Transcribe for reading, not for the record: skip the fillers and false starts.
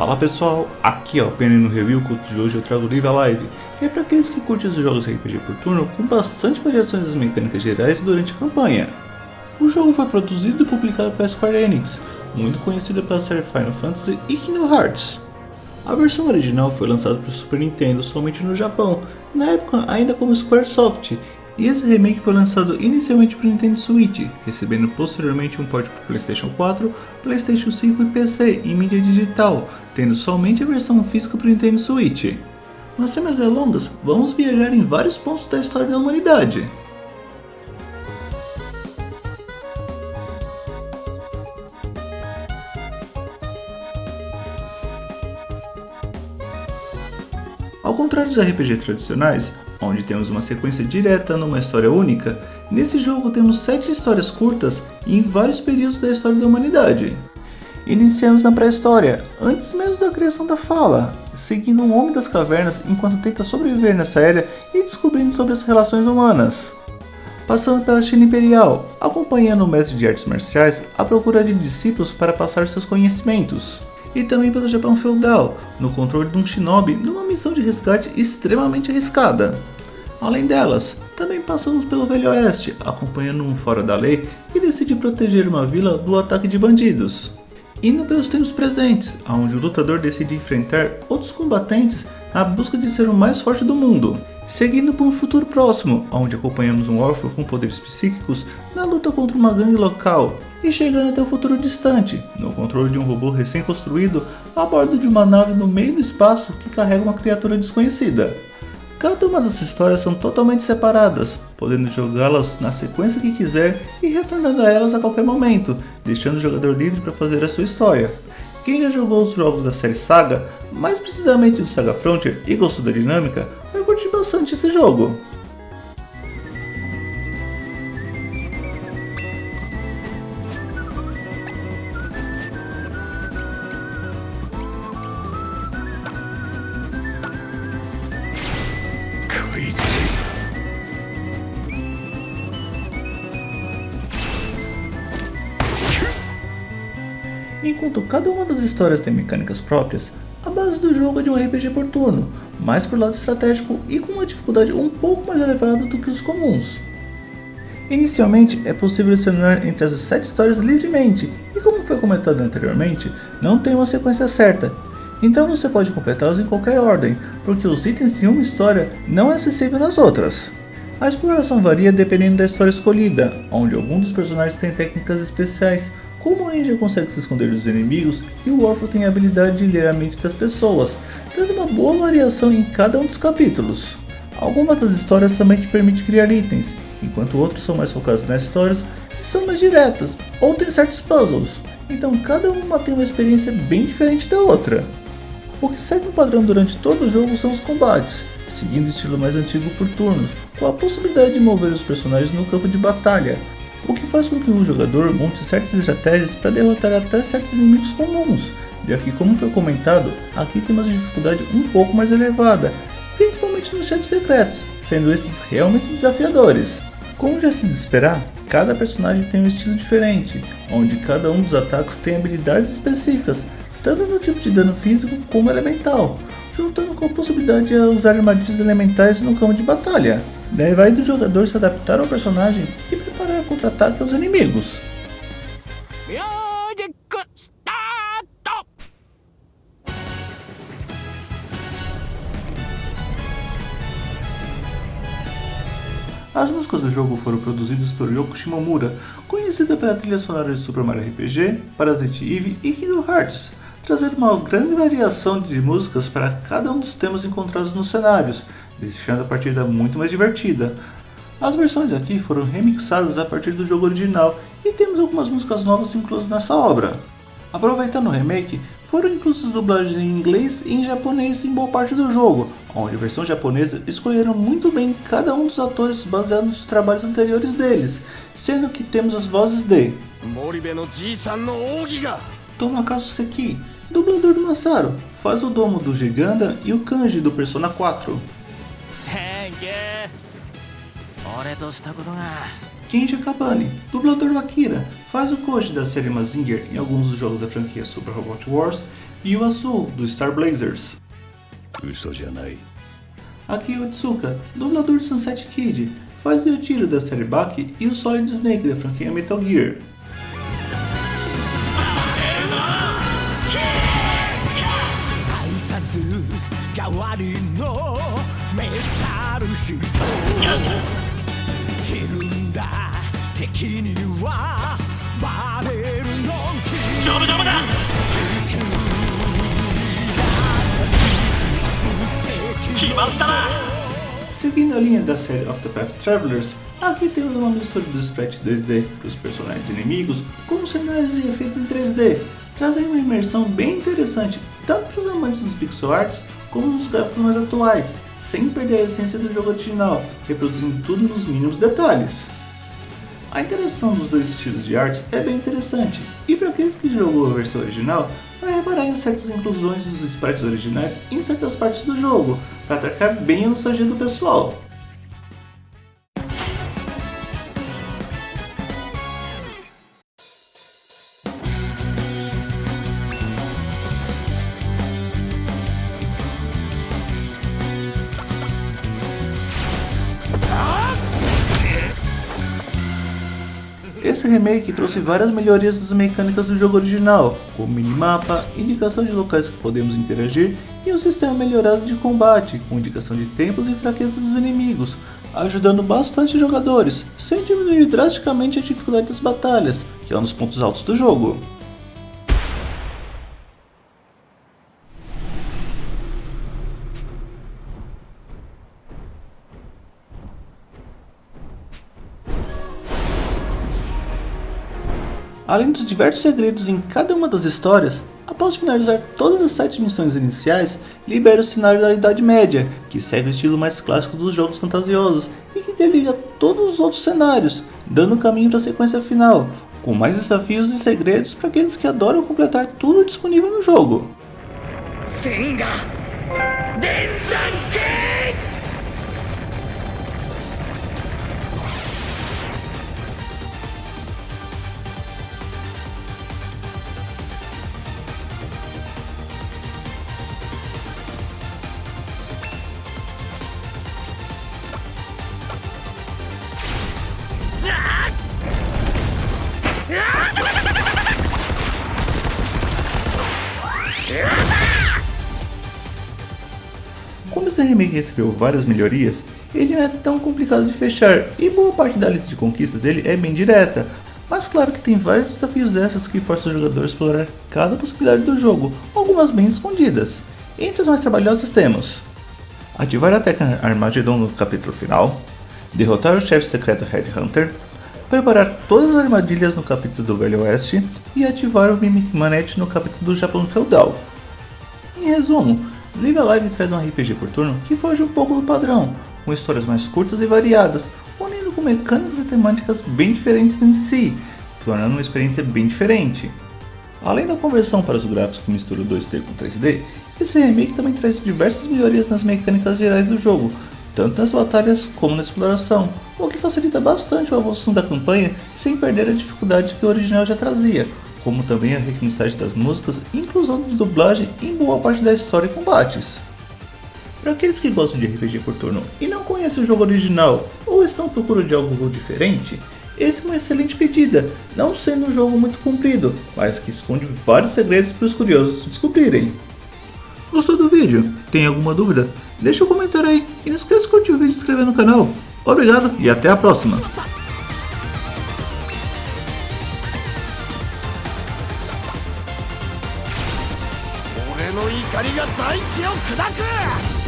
Fala pessoal, aqui é o Penny no Review. O conto de hoje eu trago o Live Alive, e é para aqueles que curtem os jogos RPG por turno com bastante variações das mecânicas gerais durante a campanha. O jogo foi produzido e publicado pela Square Enix, muito conhecida pela série Final Fantasy e Kingdom Hearts. A versão original foi lançada para o Super Nintendo somente no Japão, na época ainda como Squaresoft, e esse remake foi lançado inicialmente para o Nintendo Switch, recebendo posteriormente um port para PlayStation 4, PlayStation 5 e PC em mídia digital, tendo somente a versão física para o Nintendo Switch. Mas sem mais delongas, vamos viajar em vários pontos da história da humanidade. Ao contrário dos RPG tradicionais, onde temos uma sequência direta numa história única, nesse jogo temos 7 histórias curtas em vários períodos da história da humanidade. Iniciamos na pré-história, antes mesmo da criação da fala, seguindo um homem das cavernas enquanto tenta sobreviver nessa era e descobrindo sobre as relações humanas. Passando pela China Imperial, acompanhando o mestre de artes marciais à procura de discípulos para passar seus conhecimentos. E também pelo Japão feudal, no controle de um shinobi numa missão de resgate extremamente arriscada. Além delas, também passamos pelo Velho Oeste, acompanhando um fora da lei que decide proteger uma vila do ataque de bandidos. Indo pelos tempos presentes, onde o lutador decide enfrentar outros combatentes na busca de ser o mais forte do mundo. Seguindo para um futuro próximo, onde acompanhamos um órfão com poderes psíquicos na luta contra uma gangue local, e chegando até o futuro distante, no controle de um robô recém-construído a bordo de uma nave no meio do espaço que carrega uma criatura desconhecida. Cada uma das histórias são totalmente separadas, podendo jogá-las na sequência que quiser e retornando a elas a qualquer momento, deixando o jogador livre para fazer a sua história. Quem já jogou os jogos da série Saga, mais precisamente do Saga Frontier, e gostou da dinâmica, vai curtir bastante esse jogo. Enquanto cada uma das histórias tem mecânicas próprias, a base do jogo é de um RPG por turno, mais por lado estratégico e com uma dificuldade um pouco mais elevada do que os comuns. Inicialmente, é possível selecionar entre as 7 histórias livremente, e como foi comentado anteriormente, não tem uma sequência certa, então você pode completá-las em qualquer ordem, porque os itens de uma história não é acessível nas outras. A exploração varia dependendo da história escolhida, onde alguns dos personagens têm técnicas especiais, como o ninja consegue se esconder dos inimigos e o órfão tem a habilidade de ler a mente das pessoas, dando uma boa variação em cada um dos capítulos. Algumas das histórias também te permitem criar itens, enquanto outras são mais focadas nas histórias e são mais diretas, ou tem certos puzzles, então cada uma tem uma experiência bem diferente da outra. O que segue um padrão durante todo o jogo são os combates, seguindo o estilo mais antigo por turnos, com a possibilidade de mover os personagens no campo de batalha, o que faz com que o jogador monte certas estratégias para derrotar até certos inimigos comuns, já que, como foi comentado, aqui tem uma dificuldade um pouco mais elevada, principalmente nos chefes secretos, sendo esses realmente desafiadores. Como já se esperar, cada personagem tem um estilo diferente, onde cada um dos ataques tem habilidades específicas, tanto no tipo de dano físico como elemental, juntando com a possibilidade de usar armadilhas elementais no campo de batalha. Daí vai do jogador se adaptar ao personagem e preparar contra-ataque aos inimigos. As músicas do jogo foram produzidas por Yoko Shimomura, conhecida pela trilha sonora de Super Mario RPG, Parasite Eve e Kingdom Hearts, trazendo uma grande variação de músicas para cada um dos temas encontrados nos cenários, deixando a partida muito mais divertida. As versões aqui foram remixadas a partir do jogo original e temos algumas músicas novas inclusas nessa obra. Aproveitando o remake, foram inclusas dublagens em inglês e em japonês em boa parte do jogo, onde a versão japonesa escolheram muito bem cada um dos atores baseado nos trabalhos anteriores deles, sendo que temos as vozes de Tomokazu Seki, dublador do Masaru, faz o domo do Giganda e o Kanji do Persona 4. Kenji Akabane, dublador do Akira, faz o coach da série Mazinger em alguns dos jogos da franquia Super Robot Wars, e o Azul, do Star Blazers. Akio Otsuka, dublador de Sunset Kid, faz o Yojiro da série Baki e o Solid Snake da franquia Metal Gear. Seguindo a linha da série Octopath Travelers, aqui temos uma mistura dos sprites 2D dos personagens inimigos com cenários e efeitos em 3D, trazendo uma imersão bem interessante tanto para os amantes dos pixel arts como dos gráficos mais atuais, sem perder a essência do jogo original, reproduzindo tudo nos mínimos detalhes. A interação dos dois estilos de artes é bem interessante, e para aqueles que jogou a versão original, vai reparar em certas inclusões dos sprites originais em certas partes do jogo, para atacar bem a nostalgia do pessoal. Esse remake trouxe várias melhorias das mecânicas do jogo original, como minimapa, indicação de locais que podemos interagir e um sistema melhorado de combate, com indicação de tempos e fraquezas dos inimigos, ajudando bastante os jogadores, sem diminuir drasticamente a dificuldade das batalhas, que é um dos pontos altos do jogo. Além dos diversos segredos em cada uma das histórias, após finalizar todas as 7 missões iniciais, libera o cenário da Idade Média, que segue o estilo mais clássico dos jogos fantasiosos e que interliga todos os outros cenários, dando caminho para a sequência final, com mais desafios e segredos para aqueles que adoram completar tudo disponível no jogo. Senga! Como esse remake recebeu várias melhorias, ele não é tão complicado de fechar e boa parte da lista de conquistas dele é bem direta, mas claro que tem vários desafios extras que forçam o jogador a explorar cada possibilidade do jogo, algumas bem escondidas. Entre os mais trabalhosos temos: ativar a técnica Armageddon no capítulo final, derrotar o chefe secreto Headhunter, preparar todas as armadilhas no capítulo do Velho Oeste e ativar o Mimic Manette no capítulo do Japão Feudal. Em resumo, Live Alive traz um RPG por turno que foge um pouco do padrão, com histórias mais curtas e variadas, unindo com mecânicas e temáticas bem diferentes em si, tornando uma experiência bem diferente. Além da conversão para os gráficos que mistura o 2D com 3D, esse remake também traz diversas melhorias nas mecânicas gerais do jogo, tanto nas batalhas como na exploração, o que facilita bastante o avanço da campanha sem perder a dificuldade que o original já trazia, como também a remixagem das músicas e inclusão de dublagem em boa parte da história e combates. Para aqueles que gostam de RPG por turno e não conhecem o jogo original ou estão à procura de algo diferente, esse é uma excelente pedida, não sendo um jogo muito comprido, mas que esconde vários segredos para os curiosos descobrirem. Gostou do vídeo? Tem alguma dúvida? Deixa um comentário aí e não esqueça de curtir o vídeo e se inscrever no canal. Obrigado e até a próxima! 俺の怒りが大地を砕く